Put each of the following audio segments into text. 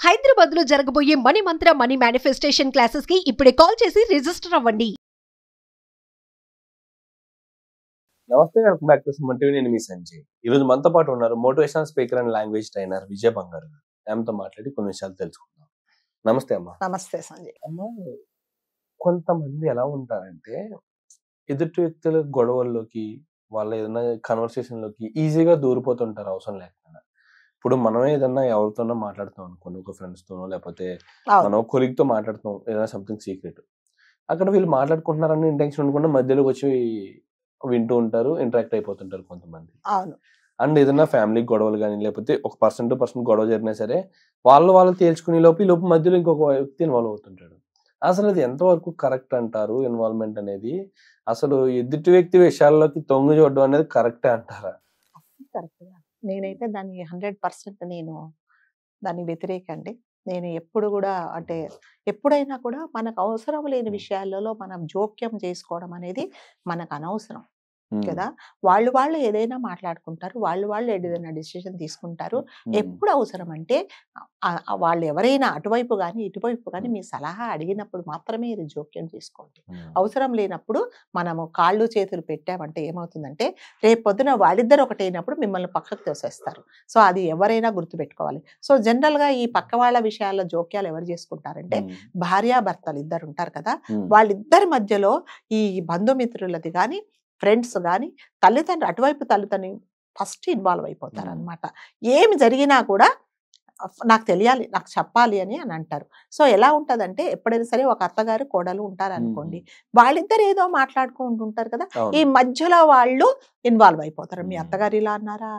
హైదరాబాద్ లో జరగబోయే మనీ మంత్ర money manifestation classes కి ఇప్పుడే కాల్ చేసి రిజిస్టర్ అవ్వండి. నమస్తే, welcome back to Suman TV. నేను మీ సంజయ్. ఈ రోజు మనతో పాటు ఉన్నారు motivational speaker and language trainer Vijaya Bangaru. ఆమెతో మాట్లాడి కొన్ని విషయాలు తెలుసుకుందాం. నమస్తే అమ్మా. నమస్తే సంజయ్. అమ్మా, కొంతమంది ఎలా ఉంటారంటే ఎదుటి వ్యక్తుల గొడవల్లోకి, వాళ్ళ ఏదైనా కన్వర్సేషన్ లోకి ఈజీగా దూరిపోతుంటారు అవసరం లేకుండా. ఇప్పుడు మనం ఏదన్నా ఎవరితోనో మాట్లాడుతాం అనుకోండి, ఒక ఫ్రెండ్స్ తోనో లేకపోతే మనం కొలీగ్ తో మాట్లాడుతాం ఏదైనా సంథింగ్ సీక్రెట్, అక్కడ వీళ్ళు మాట్లాడుకుంటున్నారని ఇంటెన్షన్ ఉండకుండా మధ్యలోకి వచ్చి వింటూ ఉంటారు, ఇంటరాక్ట్ అయిపోతుంటారు కొంతమంది. అవును. అండ్ ఏదైనా ఫ్యామిలీ గొడవలు కానీ లేకపోతే ఒక పర్సన్ టు పర్సన్ గొడవ జరిగినా సరే వాళ్ళు తేల్చుకునే లోపు మధ్యలో ఇంకొక వ్యక్తి ఇన్వాల్వ్ అవుతుంటాడు. అసలు అది ఎంతవరకు కరెక్ట్ అంటారు? ఇన్వాల్వ్మెంట్ అనేది అసలు ఎదుటి వ్యక్తి విషయాల్లోకి తొంగి చూడడం అనేది కరెక్టే అంటారా? కరెక్ట్. నేనైతే దాన్ని 100% నేను దాన్ని వ్యతిరేకండి. నేను ఎప్పుడు కూడా అంటే ఎప్పుడైనా కూడా మనకు అవసరం లేని విషయాలలో మనం జోక్యం చేసుకోవడం అనేది మనకు అనవసరం కదా. వాళ్ళు ఏదైనా మాట్లాడుకుంటారు, వాళ్ళు ఏదైనా డిసిషన్ తీసుకుంటారు. ఎప్పుడు అవసరం అంటే వాళ్ళు ఎవరైనా అటువైపు కానీ ఇటువైపు కానీ మీ సలహా అడిగినప్పుడు మాత్రమే ఇది జోక్యం చేసుకోండి. అవసరం లేనప్పుడు మనము కాళ్ళు చేతులు పెట్టామంటే ఏమవుతుందంటే రేపు పొద్దున వాళ్ళిద్దరు ఒకటైనప్పుడు మిమ్మల్ని పక్కకు తోసేస్తారు. సో అది ఎవరైనా గుర్తుపెట్టుకోవాలి. సో జనరల్గా ఈ పక్క వాళ్ళ విషయాల్లో జోక్యాలు ఎవరు చేసుకుంటారంటే భార్యాభర్తలు ఇద్దరు ఉంటారు కదా, వాళ్ళిద్దరి మధ్యలో ఈ బంధుమిత్రులది కానీ ఫ్రెండ్స్ కానీ తల్లిదండ్రులు అటువైపు తల్లిదండ్రులు ఫస్ట్ ఇన్వాల్వ్ అయిపోతారు అనమాట. ఏమి జరిగినా కూడా నాకు తెలియాలి, నాకు చెప్పాలి అని అంటారు. సో ఎలా ఉంటుందంటే ఎప్పుడైనా సరే ఒక అత్తగారు కోడలు ఉంటారు అనుకోండి, వాళ్ళిద్దరు ఏదో మాట్లాడుకుంటుంటారు కదా, ఈ మధ్యలో వాళ్ళు ఇన్వాల్వ్ అయిపోతారు. మీ అత్తగారు ఇలా అన్నారా,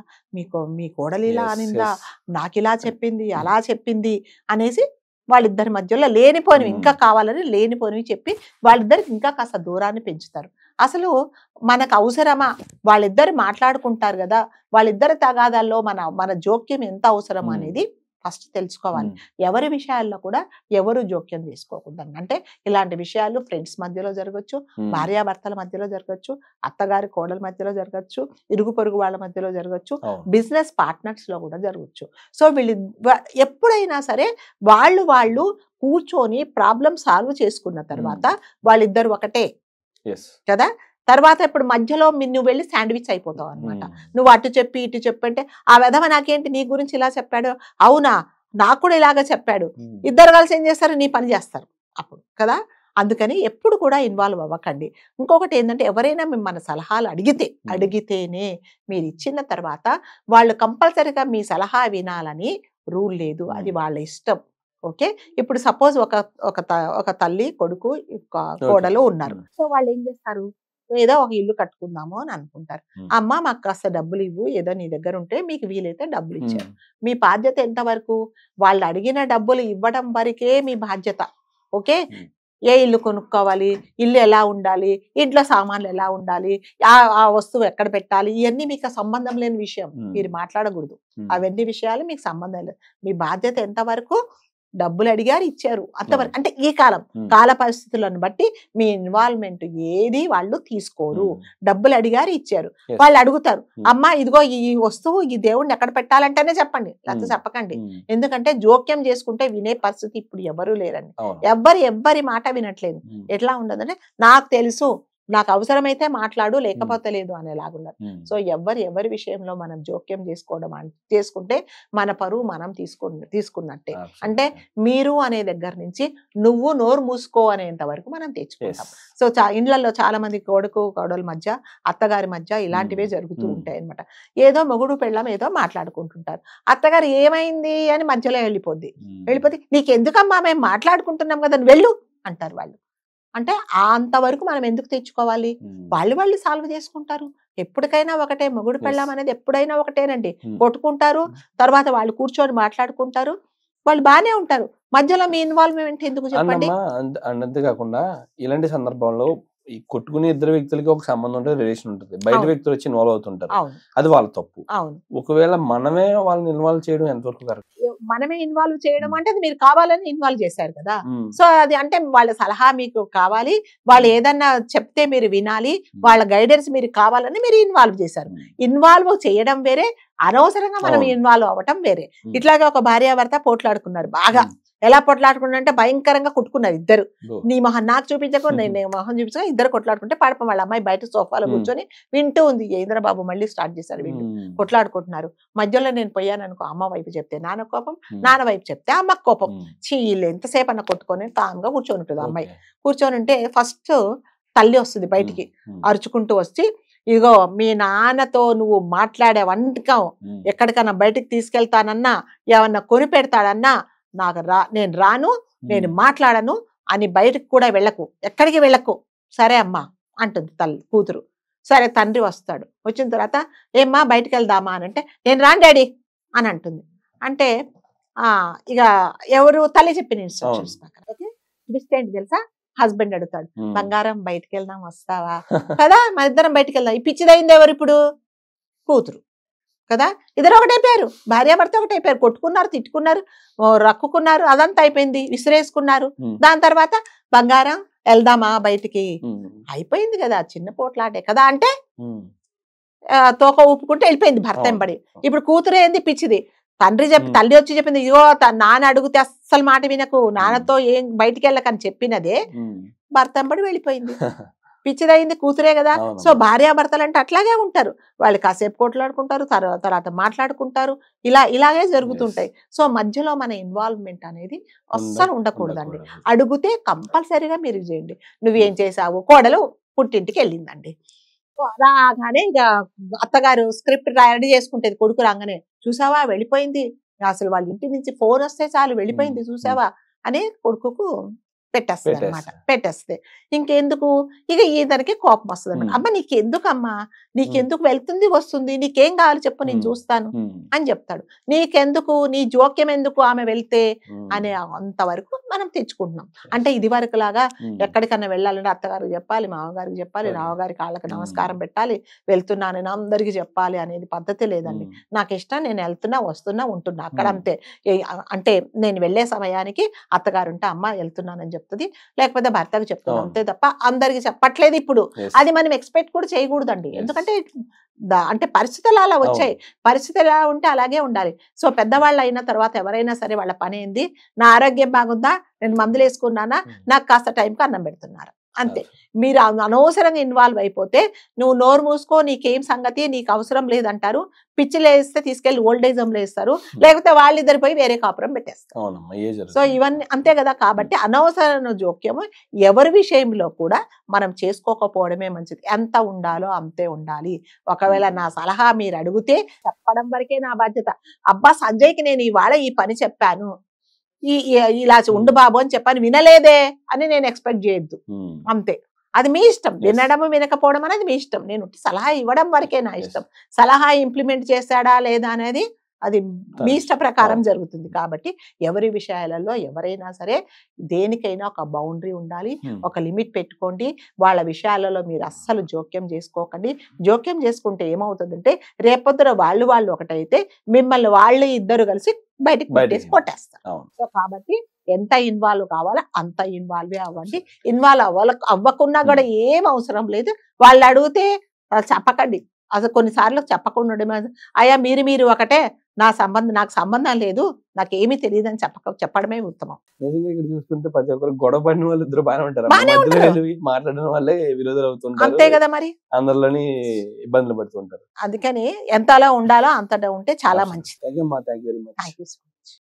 మీ కోడలు ఇలా అనిందా, నాకు ఇలా చెప్పింది అలా చెప్పింది అనేసి వాళ్ళిద్దరి మధ్యలో లేనిపోనివి ఇంకా కావాలని లేనిపోనివి చెప్పి వాళ్ళిద్దరికి ఇంకా కాస్త దూరాన్ని పెంచుతారు. అసలు మనకు అవసరమా? వాళ్ళిద్దరు మాట్లాడుకుంటారు కదా, వాళ్ళిద్దరి తగాదాల్లో మన జోక్యం ఎంత అవసరం అనేది ఫస్ట్ తెలుసుకోవాలి. ఎవరి విషయాల్లో కూడా ఎవరు జోక్యం చేసుకోకూడదు. అంటే ఇలాంటి విషయాలు ఫ్రెండ్స్ మధ్యలో జరగచ్చు, భార్యాభర్తల మధ్యలో జరగచ్చు, అత్తగారి కోడల మధ్యలో జరగచ్చు, ఇరుగు పొరుగు వాళ్ళ మధ్యలో జరగచ్చు, బిజినెస్ పార్ట్నర్స్ లో కూడా జరగచ్చు. సో వీళ్ళు ఎప్పుడైనా సరే వాళ్ళు కూర్చొని ప్రాబ్లం సాల్వ్ చేసుకున్న తర్వాత వాళ్ళిద్దరు ఒకటే కదా. తర్వాత ఇప్పుడు మధ్యలో నువ్వు వెళ్ళి శాండ్విచ్ అయిపోతావు అనమాట. నువ్వు అటు చెప్పి ఇటు చెప్పి అంటే ఆ విధవ నాకేంటి నీ గురించి ఇలా చెప్పాడు, అవునా నాకు కూడా ఇలాగా చెప్పాడు, ఇద్దరు కలిసి ఏం చేస్తారు, నీ పని చేస్తారు అప్పుడు కదా. అందుకని ఎప్పుడు కూడా ఇన్వాల్వ్ అవ్వకండి. ఇంకొకటి ఏంటంటే ఎవరైనా మిమ్మల్ని సలహాలు అడిగితేనే మీరు ఇచ్చిన తర్వాత వాళ్ళు కంపల్సరీగా మీ సలహా వినాలని రూల్ లేదు, అది వాళ్ళ ఇష్టం. ఓకే. ఇప్పుడు సపోజ్ ఒక తల్లి కొడుకు కోడలు ఉన్నారు. సో వాళ్ళు ఏం చేస్తారు, ఏదో ఒక ఇల్లు కట్టుకుందాము అని అనుకుంటారు. అమ్మ మాకు కాస్త డబ్బులు ఇవ్వు, ఏదో నీ దగ్గర ఉంటే మీకు వీలైతే డబ్బులు ఇచ్చారు. మీ బాధ్యత ఎంతవరకు? వాళ్ళు అడిగిన డబ్బులు ఇవ్వడం వరకే మీ బాధ్యత. ఓకే. ఏ ఇల్లు కొనుక్కోవాలి, ఇల్లు ఎలా ఉండాలి, ఇంట్లో సామాన్లు ఎలా ఉండాలి, ఆ వస్తువు ఎక్కడ పెట్టాలి, ఇవన్నీ మీకు సంబంధం లేని విషయం, మీరు మాట్లాడకూడదు. అవన్నీ విషయాలు మీకు సంబంధం లేదు. మీ బాధ్యత ఎంతవరకు? డబ్బులు అడిగారు ఇచ్చారు అంతవరకు. అంటే ఈ కాల పరిస్థితులను బట్టి మీ ఇన్వాల్వ్మెంట్ ఏది వాళ్ళు తీసుకోరు. డబ్బులు అడిగారు ఇచ్చారు, వాళ్ళు అడుగుతారు అమ్మా ఇదిగో ఈ వస్తువు ఈ దేవుడిని ఎక్కడ పెట్టాలంటేనే చెప్పండి, లేకపోతే చెప్పకండి. ఎందుకంటే జోక్యం చేసుకుంటే వినే పరిస్థితి ఇప్పుడు ఎవరు లేరండి. ఎవ్వరి మాట వినట్లేదు. ఎట్లా ఉండదంటే నాకు తెలుసు, నాకు అవసరమైతే మాట్లాడు లేకపోతే లేదు అనేలాగున్నారు. సో ఎవరి విషయంలో మనం జోక్యం చేసుకుంటే మన పరువు మనం తీసుకున్నట్టే. అంటే మీరు అనే దగ్గర నుంచి నువ్వు నోరు మూసుకో అనేంత వరకు మనం తెచ్చుకుంటాం. సో ఇండ్లలో చాలా మంది కోడల మధ్య అత్తగారి మధ్య ఇలాంటివే జరుగుతూ ఉంటాయి అనమాట. ఏదో మొగుడు పెళ్ళం ఏదో మాట్లాడుకుంటుంటారు, అత్తగారు ఏమైంది అని మధ్యలో వెళ్ళిపోతే నీకెందుకమ్మా మేము మాట్లాడుకుంటున్నాం కదా వెళ్ళు అంటారు వాళ్ళు. అంటే అంతవరకు మనం ఎందుకు తెచ్చుకోవాలి? వాళ్ళు సాల్వ్ చేసుకుంటారు. ఎప్పటికైనా ఒకటే, మొగుడు పెళ్ళాం అనేది ఎప్పుడైనా ఒకటేనండి. కొట్టుకుంటారు, తర్వాత వాళ్ళు కూర్చొని మాట్లాడుకుంటారు, వాళ్ళు బానే ఉంటారు. మధ్యలో మీ ఇన్వాల్వ్మెంట్ ఎందుకు చెప్పండి? అంతేకాకుండా ఇలాంటి సందర్భంలో ఈ కొట్టుకునే ఇద్దరు వ్యక్తులకి ఒక సంబంధం ఉంటుంది, రిలేషన్ ఉంటుంది. బయట అవును. వ్యక్తులు వచ్చి ఇన్వాల్వ్ అవుతుంటారు, అవును అది వాళ్ళ తప్పు. అవును ఒకవేళ మనమే వాళ్ళని ఇన్వాల్వ్ చేయడం ఎంతవరకు కరెక్ట్? మనమే ఇన్వాల్వ్ చేయడం అంటే అది మీరు కావాలని ఇన్వాల్వ్ చేశారు కదా. ఉమ్, సో అది అంటే వాళ్ళ సలహా మీకు కావాలి, వాళ్ళు ఏదన్నా చెప్తే మీరు వినాలి, వాళ్ళ గైడెన్స్ మీరు కావాలని మీరు ఇన్వాల్వ్ చేశారు. ఉమ్, ఇన్వాల్వ్ చేయడం వేరే, అనవసరంగా మనం అవును. ఇన్వాల్వ్ అవ్వటం వేరే. ఉమ్, ఇట్లాగే ఒక భార్యాభర్త పోట్లాడుకున్నారు బాగా. ఉమ్, ఎలా కొట్లాడుకున్నారంటే భయంకరంగా కొట్టుకున్నారు ఇద్దరు. ఓ, నీ మొహం నాకు చూపించకు, నేను మొహం చూపించక ఇద్దరు కొట్లాడుకుంటే పాడపం వాళ్ళ అమ్మాయి బయట సోఫాలో కూర్చొని వింటూ ఉంది. ఏంద్ర బాబు మళ్ళీ స్టార్ట్ చేశారు వీళ్ళు ఉమ్, కొట్లాడుకుంటున్నారు. మధ్యలో నేను పోయాను అనుకో, అమ్మ వైపు చెప్తే నాన్న కోపం, ఉమ్, నాన్న వైపు చెప్తే అమ్మకు కోపం. ఉమ్, చీళ్ళు ఎంతసేపు అన్న కొట్టుకొని కామ్గా కూర్చొని ఉంటుంది అమ్మాయి. ఓకే. కూర్చొని ఉంటే ఫస్ట్ తల్లి వస్తుంది బయటికి ఉమ్, అరుచుకుంటూ వచ్చి, ఇగో మీ నాన్నతో నువ్వు మాట్లాడే వంటకం ఉమ్, ఎక్కడికన్నా బయటికి తీసుకెళ్తానన్నా, ఏమన్నా కొని పెడతాడన్నా నేను రాను, నేను మాట్లాడను అని బయటకు కూడా వెళ్ళకు, ఎక్కడికి వెళ్ళకు, సరే అమ్మా అంటుంది తల్లి కూతురు. సరే తండ్రి వస్తాడు, వచ్చిన తర్వాత ఏమ్మా బయటికి వెళ్దామా అని అంటే, నేను రాను డాడీ అని అంటుంది. అంటే ఇక ఎవరు తల్లి చెప్పిన ఇన్స్ట్రక్షన్స్ ప్రకారం. ఓకే, ట్విస్ట్ ఏంటి తెలుసా? హస్బెండ్ అడుగుతాడు, ఉమ్, బంగారం బయటికి వెళ్దాం వస్తావా కదా, మన ఇద్దరం బయటికి వెళ్దాం. ఈ పిచ్చిదైంది ఎవరు ఇప్పుడు? కూతురు కదా. ఇద్దరు ఒకటైపోయారు, భార్యాభర్త ఒకటైపోయారు, కొట్టుకున్నారు, తిట్టుకున్నారు, రక్కుకున్నారు, అదంతా అయిపోయింది, విసిరేసుకున్నారు. ఉమ్, దాని తర్వాత బంగారం వెళ్దామా బయటికి, ఉమ్, అయిపోయింది కదా, చిన్న పోట్లాటే కదా అంటే ఉమ్, తోక ఊపుకుంటే వెళ్ళిపోయింది భర్త ఎంబడి. ఇప్పుడు కూతురు ఏంది పిచ్చిది, తండ్రి చెప్పి ఉమ్, తల్లి వచ్చి చెప్పింది, ఇగో నాన్న అడిగితే అస్సలు మాట వినకు, నాన్నతో ఏం బయటికి వెళ్ళకని చెప్పినదే ఉమ్, భర్త ఎంబడి వెళ్ళిపోయింది. పిచ్చిదైంది కూతురే కదా. అవునమ్మా. సో భార్యాభర్తలు అంటే అట్లాగే ఉంటారు, వాళ్ళు కాసేపు కొట్లాడుకుంటారు, తర్వాత మాట్లాడుకుంటారు, ఇలాగే జరుగుతుంటాయి. సో మధ్యలో మన ఇన్వాల్వ్మెంట్ అనేది అస్సలు ఉండకూడదండి. అడిగితే కంపల్సరీగా మీరు చేయండి. నువ్వేం చేసావు? కోడలు పుట్టింటికి వెళ్ళిందండి, రాగానే ఇక అత్తగారు స్క్రిప్ట్ రెడీ చేసుకుంటేది, కొడుకు రాగానే చూసావా వెళ్ళిపోయింది, అసలు వాళ్ళ ఇంటి నుంచి ఫోన్ వస్తే చాలు వెళ్ళిపోయింది చూసావా అని కొడుకుకు పెట్టేస్తుంది అనమాట. పెట్టేస్తే ఇంకెందుకు ఇక ఈతనికి కోపం వస్తుంది అనమాట. అమ్మ నీకెందుకమ్మా, నీకెందుకు వెళ్తుంది వస్తుంది, నీకేం కావాలి చెప్పు నేను చూస్తాను అని చెప్తాడు. నీకెందుకు, నీ జోక్యం ఎందుకు ఆమె వెళ్తే అనే అంతవరకు మనం తెచ్చుకుంటున్నాం. అంటే ఇది వరకు లాగా ఎక్కడికన్నా వెళ్ళాలంటే అత్తగారికి చెప్పాలి, మామగారికి చెప్పాలి, రావగారి కాళ్ళకి నమస్కారం పెట్టాలి, వెళ్తున్నానని అందరికి చెప్పాలి అనేది పద్ధతి లేదండి. నాకు ఇష్టం, నేను వెళ్తున్నా వస్తున్నా ఉంటున్నా అక్కడ అంతే. అంటే నేను వెళ్ళే సమయానికి అత్తగారు ఉంటే అమ్మ వెళ్తున్నానని చెప్తుంది, లేకపోతే భర్తకు చెప్తున్నా అంతే తప్ప అందరికి చెప్పట్లేదు. ఇప్పుడు అది మనం ఎక్స్పెక్ట్ కూడా చేయకూడదండి, ఎందుకంటే అంటే పరిస్థితులు అలా వచ్చాయి, పరిస్థితులు ఎలా ఉంటే అలాగే ఉండాలి. సో పెద్దవాళ్ళు అయిన తర్వాత ఎవరైనా సరే వాళ్ళ పని ఏంది, నా ఆరోగ్యం బాగుందా, నేను మందులు వేసుకున్నానా, నాకు కాస్త టైంకి అన్నం పెడుతున్నారు అంతే. మీరు అనవసరంగా ఇన్వాల్వ్ అయిపోతే నువ్వు నోరు మూసుకో, నీకేం సంగతి, నీకు అవసరం లేదంటారు, పిచ్చిలు వేస్తే తీసుకెళ్లి ఓల్డ్ ఏజ్ హోమ్లో వేస్తారు, లేకపోతే వాళ్ళిద్దరు పోయి వేరే కాపురం పెట్టేస్తారు. సో ఇవన్నీ అంతే కదా. కాబట్టి అనవసరమైన జోక్యము ఎవరి విషయంలో కూడా మనం చేసుకోకపోవడమే మంచిది. ఎంత ఉండాలో అంతే ఉండాలి. ఒకవేళ నా సలహా మీరు అడిగితే చెప్పడం వరకే నా బాధ్యత. అబ్బా సంజయ్కి నేను ఇవాళ ఈ పని చెప్పాను, ఇలా ఉండు బాబు అని చెప్పాను, వినలేదే అని నేను ఎక్స్పెక్ట్ చేయొద్దు అంతే. అది మీ ఇష్టం, వినడము వినకపోవడం అనేది మీ ఇష్టం. నేను సలహా ఇవ్వడం వరకే నా ఇష్టం. సలహా ఇంప్లిమెంట్ చేశాడా లేదా అనేది అది మీ ఇష్ట ప్రకారం జరుగుతుంది. కాబట్టి ఎవరి విషయాలలో ఎవరైనా సరే దేనికైనా ఒక బౌండరీ ఉండాలి, ఒక లిమిట్ పెట్టుకోండి. వాళ్ళ విషయాలలో మీరు అస్సలు జోక్యం చేసుకోకండి. జోక్యం చేసుకుంటే ఏమవుతుందంటే రేపొద్దున వాళ్ళు ఒకటైతే మిమ్మల్ని వాళ్ళు ఇద్దరు కలిసి బయటికి పెట్టేసి కొట్టేస్తారు. సో కాబట్టి ఎంత ఇన్వాల్వ్ కావాలో అంత ఇన్వాల్వ్ అవ్వండి. ఇన్వాల్వ్ అవ్వకున్నా కూడా ఏం అవసరం లేదు. వాళ్ళు అడిగితే చెప్పకండి. అసలు కొన్నిసార్లు చెప్పకుండా అయ్యా మీరు ఒకటే, నాకు సంబంధం లేదు, నాకేమీ తెలియదు అని చెప్పడమే ఉత్తమం. ఇక్కడ చూసుకుంటే ప్రతి ఒక్కరు గొడవ పడిన వాళ్ళు ఇద్దరు బాగానే ఉంటారు, మాట్లాడిన వాళ్ళే విరోధాలు అవుతుంటారు. అంతే కదా మరి, అందరిలోని ఇబ్బందులు పడుతుంటారు. అందుకని ఎంతలా ఉండాలో అంతటా ఉంటే చాలా మంచిది. Thank you very much. Thank you so much.